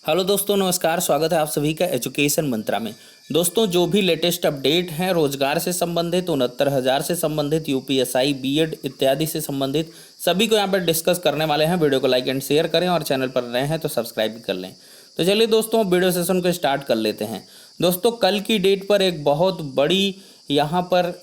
Hello दोस्तों, नमस्कार। स्वागत है आप सभी का एजुकेशन मंत्रा में। दोस्तों, जो भी लेटेस्ट अपडेट हैं रोजगार से संबंधित, 69,000 से संबंधित, यूपीएसआई, बीएड इत्यादि से संबंधित सभी को यहाँ पर डिस्कस करने वाले हैं। वीडियो को लाइक एंड शेयर करें और चैनल पर नए हैं तो सब्सक्राइब भी कर लें। तो चलिए दोस्तों, वीडियो सेशन को स्टार्ट कर लेते हैं। दोस्तों, कल की डेट पर एक बहुत बड़ी यहाँ पर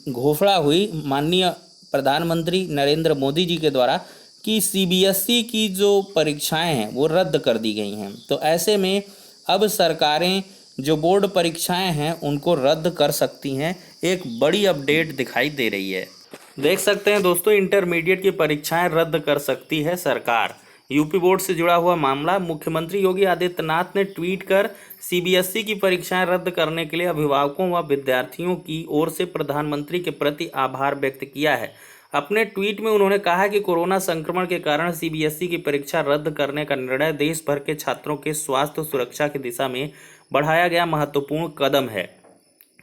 घोषणा हुई माननीय प्रधानमंत्री नरेंद्र मोदी जी के द्वारा कि सीबीएसई की जो परीक्षाएं हैं वो रद्द कर दी गई हैं। तो ऐसे में अब सरकारें जो बोर्ड परीक्षाएं हैं उनको रद्द कर सकती हैं। एक बड़ी अपडेट दिखाई दे रही है। देख सकते हैं दोस्तों, इंटरमीडिएट की परीक्षाएं रद्द कर सकती है सरकार। यूपी बोर्ड से जुड़ा हुआ मामला। मुख्यमंत्री योगी आदित्यनाथ ने ट्वीट कर सीबीएसई की परीक्षाएं रद्द करने के लिए अभिभावकों व विद्यार्थियों की ओर से प्रधानमंत्री के प्रति आभार व्यक्त किया है। अपने ट्वीट में उन्होंने कहा कि कोरोना संक्रमण के कारण सीबीएसई की परीक्षा रद्द करने का निर्णय देश भर के छात्रों के स्वास्थ्य सुरक्षा की दिशा में बढ़ाया गया महत्वपूर्ण कदम है।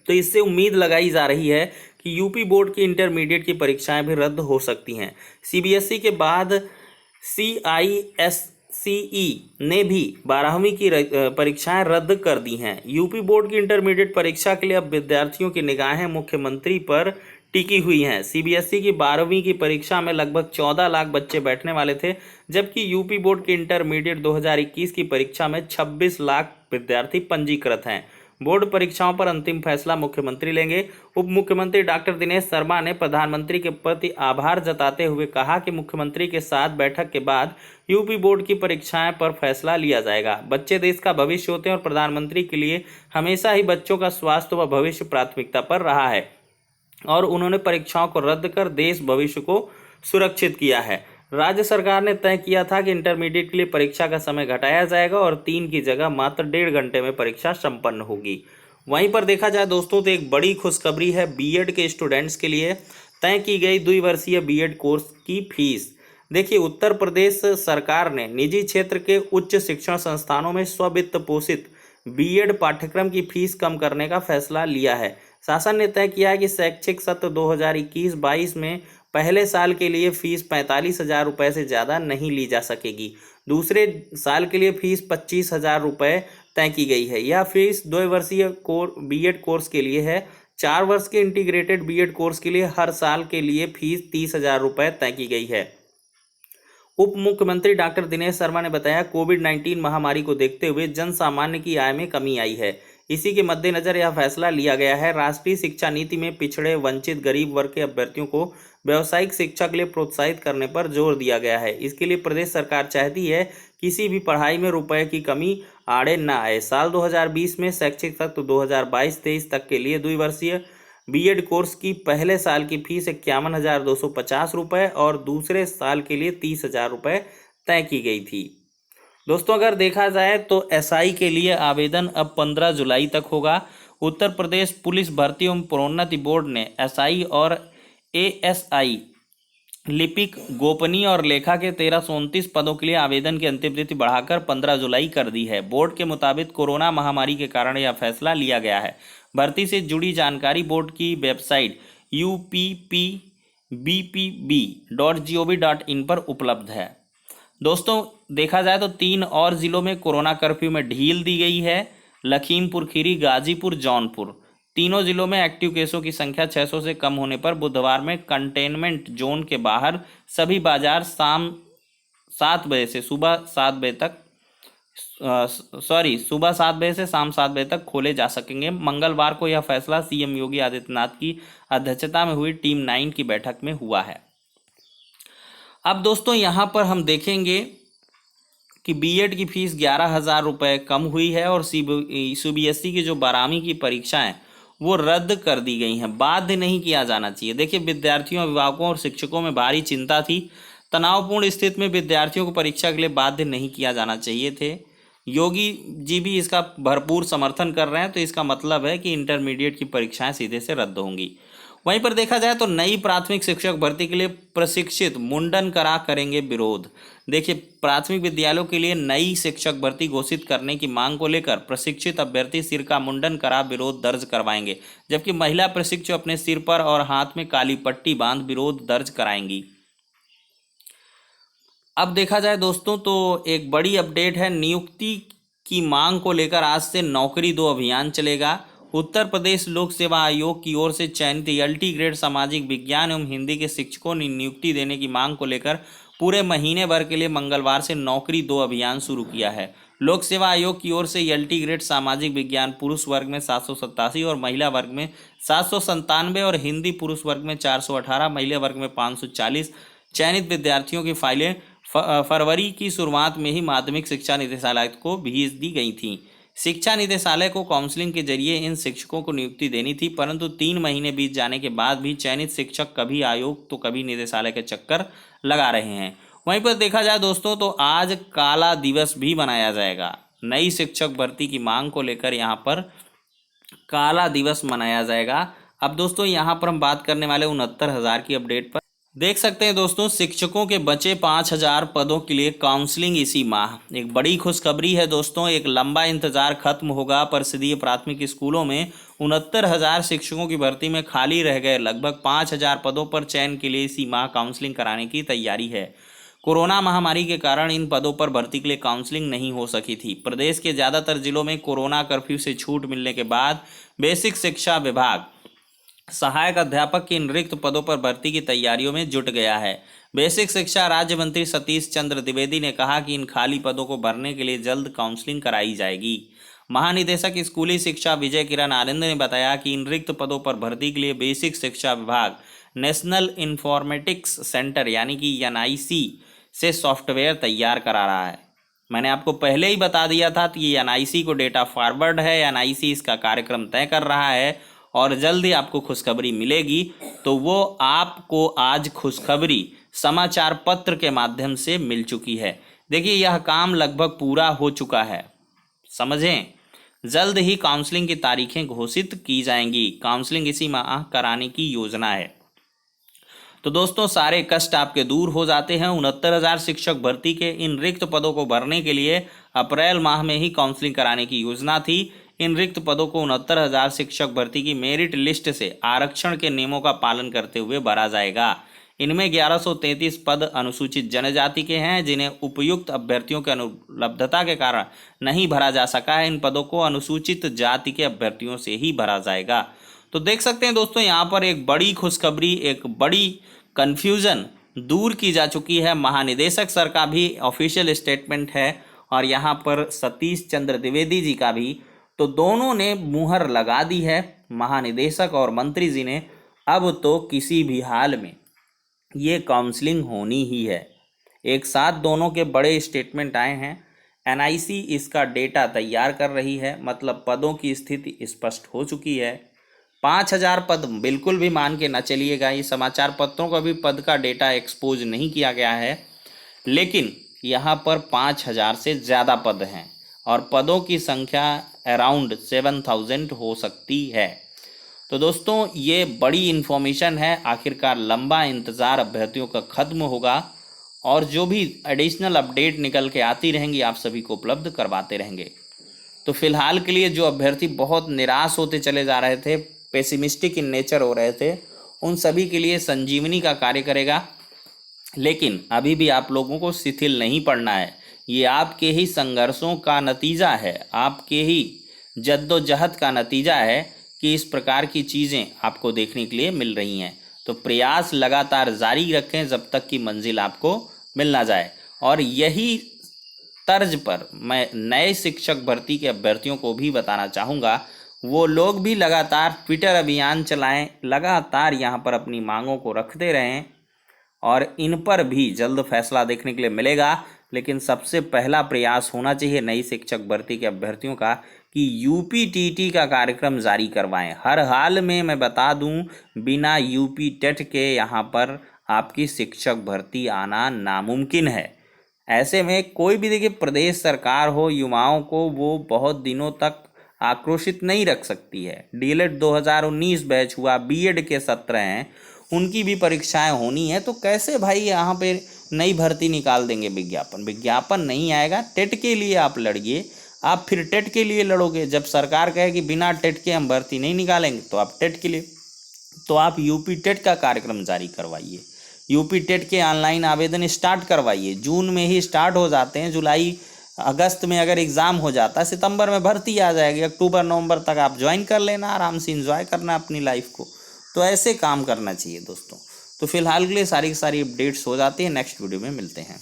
तो इससे उम्मीद लगाई जा रही है कि यूपी बोर्ड की इंटरमीडिएट की परीक्षाएं भी रद्द हो सकती हैं। सीबीएसई के बाद सीआईएससीई ने भी 12वीं की परीक्षाएं रद्द कर दी हैं। यूपी बोर्ड की इंटरमीडिएट परीक्षा के लिए अब विद्यार्थियों की निगाहें मुख्यमंत्री पर टिकी हुई हैं। सीबीएसई की 12वीं की परीक्षा में लगभग 14 लाख बच्चे बैठने वाले थे, जबकि यूपी बोर्ड की इंटरमीडिएट 2021 की परीक्षा में 26 लाख विद्यार्थी पंजीकृत हैं। बोर्ड परीक्षाओं पर अंतिम फैसला मुख्यमंत्री लेंगे। उप मुख्यमंत्री डॉक्टर दिनेश शर्मा ने प्रधानमंत्री के प्रति आभार जताते हुए कहा कि मुख्यमंत्री के साथ बैठक के बाद यूपी बोर्ड की परीक्षाएं पर फैसला लिया जाएगा। बच्चे देश का भविष्य होते हैं और प्रधानमंत्री के लिए हमेशा ही बच्चों का स्वास्थ्य व भविष्य प्राथमिकता पर रहा है और उन्होंने परीक्षाओं को रद्द कर देश भविष्य को सुरक्षित किया है। राज्य सरकार ने तय किया था कि इंटरमीडिएट के लिए परीक्षा का समय घटाया जाएगा और 3 की जगह मात्र 1.5 घंटे में परीक्षा संपन्न होगी। वहीं पर देखा जाए दोस्तों तो एक बड़ी खुशखबरी है बीएड के स्टूडेंट्स के लिए। तय की गई द्विवर्षीय बीएड कोर्स की फीस। देखिए, उत्तर प्रदेश सरकार ने निजी क्षेत्र के उच्च शिक्षण संस्थानों में स्ववित्त पोषित बीएड पाठ्यक्रम की फीस कम करने का फैसला लिया है। शासन ने तय किया है कि शैक्षिक सत्र 2021-22 में पहले साल के लिए फीस 45,000 रुपये से ज़्यादा नहीं ली जा सकेगी। दूसरे साल के लिए फीस 25,000 रुपये तय की गई है। यह फीस 2 वर्षीय बीएड कोर्स के लिए है। 4 वर्ष के इंटीग्रेटेड बीएड कोर्स के लिए हर साल के लिए फीस 30,000 रुपये तय की गई है। उप मुख्यमंत्री डॉक्टर दिनेश शर्मा ने बताया, कोविड-19 महामारी को देखते हुए जन सामान्य की आय में कमी आई है। इसी के मद्देनजर यह फैसला लिया गया है। राष्ट्रीय शिक्षा नीति में पिछड़े, वंचित, गरीब वर्ग के अभ्यर्थियों को व्यावसायिक शिक्षा के लिए प्रोत्साहित करने पर जोर दिया गया है। इसके लिए प्रदेश सरकार चाहती है किसी भी पढ़ाई में रुपए की कमी आड़े न आए। साल 2020 में शैक्षिक सत्र 2022-23 तक के लिए द्विवर्षीय बीएड कोर्स की पहले साल की फीस 51,250 रुपये और दूसरे साल के लिए 30,000 रुपये तय की गई थी। दोस्तों, अगर देखा जाए तो एसआई के लिए आवेदन अब 15 जुलाई तक होगा। उत्तर प्रदेश पुलिस भर्ती एवं प्रोन्नति बोर्ड ने एसआई और एएसआई लिपिक, गोपनीय और लेखा के 1329 पदों के लिए आवेदन की अंतिम तिथि बढ़ाकर 15 जुलाई कर दी है। बोर्ड के मुताबिक कोरोना महामारी के कारण यह फैसला लिया गया है। भर्ती से जुड़ी जानकारी बोर्ड की वेबसाइट uppbpb.gov.in पर उपलब्ध है। दोस्तों, देखा जाए तो 3 और जिलों में कोरोना कर्फ्यू में ढील दी गई है। लखीमपुर खीरी, गाजीपुर, जौनपुर, तीनों जिलों में एक्टिव केसों की संख्या 600 से कम होने पर बुधवार में कंटेनमेंट जोन के बाहर सभी बाजार शाम 7 बजे से सुबह 7 बजे तक सुबह 7 बजे से शाम 7 बजे तक खोले जा सकेंगे। मंगलवार को यह फैसला सीएम योगी आदित्यनाथ की अध्यक्षता में हुई टीम 9 की बैठक में हुआ है। अब दोस्तों, यहाँ पर हम देखेंगे कि बीएड की फीस 11,000 रुपये कम हुई है और सीबीएसई की जो 12वीं की परीक्षाएं वो रद्द कर दी गई हैं। बाध्य नहीं किया जाना चाहिए। देखिए, विद्यार्थियों, अभिभावकों और शिक्षकों में भारी चिंता थी। तनावपूर्ण स्थिति में विद्यार्थियों को परीक्षा के लिए बाध्य नहीं किया जाना चाहिए थे। योगी जी भी इसका भरपूर समर्थन कर रहे हैं, तो इसका मतलब है कि इंटरमीडिएट की परीक्षाएं सीधे से रद्द होंगी। वहीं पर देखा जाए तो नई प्राथमिक शिक्षक भर्ती के लिए प्रशिक्षित मुंडन करा करेंगे विरोध। देखिए, प्राथमिक विद्यालयों के लिए नई शिक्षक भर्ती घोषित करने की मांग को लेकर प्रशिक्षित अभ्यर्थी सिर का मुंडन करा विरोध दर्ज करवाएंगे, जबकि महिला प्रशिक्षु अपने सिर पर और हाथ में काली पट्टी बांध विरोध दर्ज कराएंगी। अब देखा जाए दोस्तों तो एक बड़ी अपडेट है, नियुक्ति की मांग को लेकर आज से नौकरी दो अभियान चलेगा। उत्तर प्रदेश लोक सेवा आयोग की ओर से चयनित एलटी ग्रेड सामाजिक विज्ञान एवं हिंदी के शिक्षकों ने नियुक्ति देने की मांग को लेकर पूरे महीने भर के लिए मंगलवार से नौकरी दो अभियान शुरू किया है। लोक सेवा आयोग की ओर से एलटी ग्रेड सामाजिक विज्ञान पुरुष वर्ग में 787 और महिला वर्ग में 797 और हिंदी पुरुष वर्ग में 418, महिला वर्ग में 540 चयनित विद्यार्थियों की फाइलें फरवरी की शुरुआत में ही माध्यमिक शिक्षा निदेशालय को भेज दी गई थी। शिक्षा निदेशालय को काउंसलिंग के जरिए इन शिक्षकों को नियुक्ति देनी थी, परंतु 3 महीने बीत जाने के बाद भी चयनित शिक्षक कभी आयोग तो कभी निदेशालय के चक्कर लगा रहे हैं। वहीं पर देखा जाए दोस्तों तो आज काला दिवस भी मनाया जाएगा। नई शिक्षक भर्ती की मांग को लेकर यहाँ पर काला दिवस मनाया जाएगा। अब दोस्तों यहाँ पर हम बात करने वाले 69,000 की अपडेट पर देख सकते हैं दोस्तों, शिक्षकों के बचे 5,000 पदों के लिए काउंसलिंग इसी माह। एक बड़ी खुशखबरी है दोस्तों, एक लंबा इंतजार खत्म होगा। परिषदीय प्राथमिक स्कूलों में 69,000 शिक्षकों की भर्ती में खाली रह गए लगभग 5,000 पदों पर चयन के लिए इसी माह काउंसलिंग कराने की तैयारी है। कोरोना महामारी के कारण इन पदों पर भर्ती के लिए काउंसलिंग नहीं हो सकी थी। प्रदेश के ज़्यादातर जिलों में कोरोना कर्फ्यू से छूट मिलने के बाद बेसिक शिक्षा विभाग सहायक अध्यापक के इन रिक्त पदों पर भर्ती की तैयारियों में जुट गया है। बेसिक शिक्षा राज्य मंत्री सतीश चंद्र द्विवेदी ने कहा कि इन खाली पदों को भरने के लिए जल्द काउंसलिंग कराई जाएगी। महानिदेशक स्कूली शिक्षा विजय किरण आनंद ने बताया कि इन रिक्त पदों पर भर्ती के लिए बेसिक शिक्षा विभाग नेशनल इंफॉर्मेटिक्स सेंटर यानी कि NIC से सॉफ्टवेयर तैयार करा रहा है। मैंने आपको पहले ही बता दिया था कि ये NIC को डेटा फॉरवर्ड है, NIC इसका कार्यक्रम तय कर रहा है और जल्द ही आपको खुशखबरी मिलेगी। तो वो आपको आज खुशखबरी समाचार पत्र के माध्यम से मिल चुकी है। देखिए यह काम लगभग पूरा हो चुका है, समझें। जल्द ही काउंसलिंग की तारीखें घोषित की जाएंगी। काउंसलिंग इसी माह कराने की योजना है। तो दोस्तों सारे कष्ट आपके दूर हो जाते हैं। 69,000 शिक्षक भर्ती के इन रिक्त पदों को भरने के लिए अप्रैल माह में ही काउंसलिंग कराने की योजना थी। इन रिक्त पदों को 69,000 शिक्षक भर्ती की मेरिट लिस्ट से आरक्षण के नियमों का पालन करते हुए भरा जाएगा। इनमें 1133 पद अनुसूचित जनजाति के हैं जिन्हें उपयुक्त अभ्यर्थियों की अनुपलब्धता के कारण नहीं भरा जा सका है। इन पदों को अनुसूचित जाति के अभ्यर्थियों से ही भरा जाएगा। तो देख सकते हैं दोस्तों यहाँ पर एक बड़ी खुशखबरी, एक बड़ी कन्फ्यूज़न दूर की जा चुकी है। महानिदेशक सर का भी ऑफिशियल स्टेटमेंट है और यहाँ पर सतीश चंद्र द्विवेदी जी का भी। तो दोनों ने मुहर लगा दी है, महानिदेशक और मंत्री जी ने। अब तो किसी भी हाल में ये काउंसलिंग होनी ही है। एक साथ दोनों के बड़े स्टेटमेंट आए हैं। NIC इसका डेटा तैयार कर रही है, मतलब पदों की स्थिति स्पष्ट हो चुकी है। 5,000 पद बिल्कुल भी मान के न चलिएगा, ये समाचार पत्रों का भी पद का डेटा एक्सपोज नहीं किया गया है, लेकिन यहाँ पर 5,000 से ज़्यादा पद हैं और पदों की संख्या अराउंड 7,000 हो सकती है। तो दोस्तों ये बड़ी इन्फॉर्मेशन है। आखिरकार लंबा इंतज़ार अभ्यर्थियों का खत्म होगा और जो भी एडिशनल अपडेट निकल के आती रहेंगी आप सभी को उपलब्ध करवाते रहेंगे। तो फिलहाल के लिए जो अभ्यर्थी बहुत निराश होते चले जा रहे थे, पेसिमिस्टिक इन नेचर हो रहे थे, उन सभी के लिए संजीवनी का कार्य करेगा। लेकिन अभी भी आप लोगों को शिथिल नहीं पड़ना है। ये आपके ही संघर्षों का नतीजा है, आपके ही जद्दोजहद का नतीजा है कि इस प्रकार की चीज़ें आपको देखने के लिए मिल रही हैं। तो प्रयास लगातार जारी रखें जब तक कि मंजिल आपको मिल ना जाए। और यही तर्ज पर मैं नए शिक्षक भर्ती के अभ्यर्थियों को भी बताना चाहूँगा, वो लोग भी लगातार ट्विटर अभियान चलाएं, लगातार यहाँ पर अपनी मांगों को रखते रहें और इन पर भी जल्द फैसला देखने के लिए मिलेगा। लेकिन सबसे पहला प्रयास होना चाहिए नई शिक्षक भर्ती के अभ्यर्थियों का कि UPTT का कार्यक्रम जारी करवाएं। हर हाल में मैं बता दूं, बिना UP टेट के यहाँ पर आपकी शिक्षक भर्ती आना नामुमकिन है। ऐसे में कोई भी देखिए प्रदेश सरकार हो, युवाओं को वो बहुत दिनों तक आक्रोशित नहीं रख सकती है। DLED 2019 बैच हुआ, B.Ed के सत्र हैं, उनकी भी परीक्षाएं होनी है। तो कैसे भाई यहाँ पे नई भर्ती निकाल देंगे? विज्ञापन नहीं आएगा। टेट के लिए आप लड़िए, आप फिर टेट के लिए लड़ोगे। जब सरकार कहे कि बिना टेट के हम भर्ती नहीं निकालेंगे तो आप टेट के लिए, तो आप UP टेट का कार्यक्रम जारी करवाइए। यूपी टेट के ऑनलाइन आवेदन स्टार्ट करवाइए। जून में ही स्टार्ट हो जाते हैं, जुलाई अगस्त में अगर एग्ज़ाम हो जाता है, सितंबर में भर्ती आ जाएगी, अक्टूबर नवंबर तक आप ज्वाइन कर लेना, आराम से एंजॉय करना अपनी लाइफ को। तो ऐसे काम करना चाहिए दोस्तों। तो फिलहाल के लिए सारी की सारी अपडेट्स हो जाती है, नेक्स्ट वीडियो में मिलते हैं।